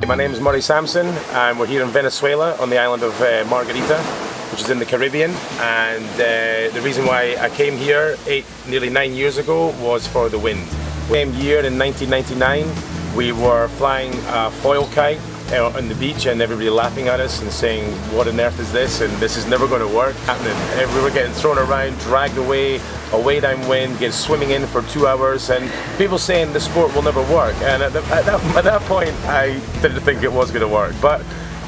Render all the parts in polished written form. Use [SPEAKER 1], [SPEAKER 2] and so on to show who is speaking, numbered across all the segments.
[SPEAKER 1] my name is Murray Sampson and we're here in Venezuela on the island of Margarita, which is in the Caribbean. And the reason why I came here nearly 9 years ago was for the wind. Same year in 1999 we were flying a foil kite on the beach and everybody laughing at us and saying, what on earth is this, and this is never going to work. And we were getting thrown around, dragged away downwind, get swimming in for 2 hours, and people saying the sport will never work. And at that point I didn't think it was going to work. But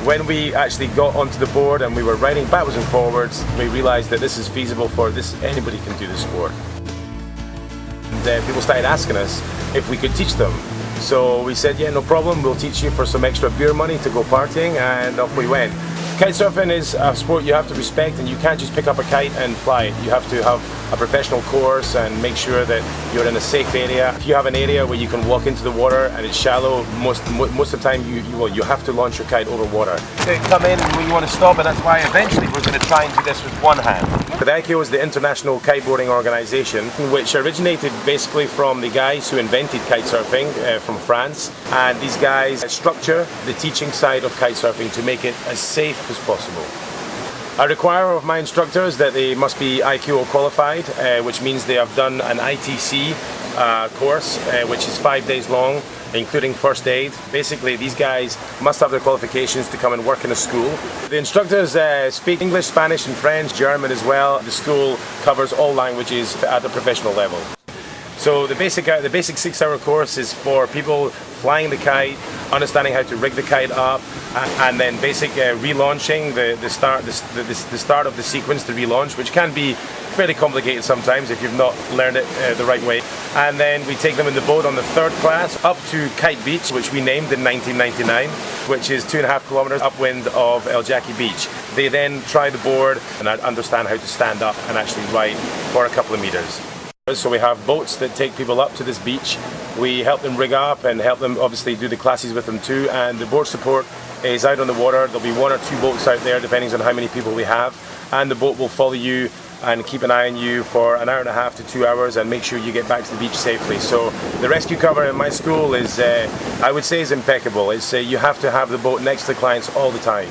[SPEAKER 1] when we actually got onto the board and we were riding backwards and forwards, we realized that this is feasible for this, anybody can do this sport. And people started asking us if we could teach them. So we said, yeah, no problem, we'll teach you for some extra beer money to go partying, and off we went. Kitesurfing is a sport you have to respect, and you can't just pick up a kite and fly it. You have to have a professional course and make sure that you're in a safe area. If you have an area where you can walk into the water and it's shallow, most of the time you have to launch your kite over water. You come in when you want to stop, and that's why eventually we're going to try and do this with one hand. The ICAO is the International Kiteboarding Organization, which originated basically from the guys who invented kitesurfing from France. And these guys structure the teaching side of kitesurfing to make it as safe as possible. I require of my instructors that they must be ICAO qualified, which means they have done an ITC course, which is 5 days long, including first aid. Basically, these guys must have their qualifications to come and work in a school. The instructors speak English, Spanish and French, German as well. The school covers all languages at the professional level. So the basic 6-hour course is for people flying the kite, understanding how to rig the kite up, and then basic relaunching, the start of the sequence, the relaunch, which can be fairly complicated sometimes if you've not learned it the right way. And then we take them in the boat on the 3rd class up to Kite Beach, which we named in 1999, which is 2.5 kilometers upwind of El Jackie Beach. They then try the board and understand how to stand up and actually ride for a couple of meters. So we have boats that take people up to this beach. We help them rig up and help them obviously do the classes with them too, and the board support is out on the water. There'll be 1 or 2 boats out there depending on how many people we have, and the boat will follow you and keep an eye on you for an hour and a half to 2 hours and make sure you get back to the beach safely. So the rescue cover in my school is, I would say, is impeccable. It's you have to have the boat next to the clients all the time.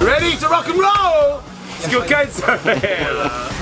[SPEAKER 1] Ready to rock and roll? Let's go kitesurfing!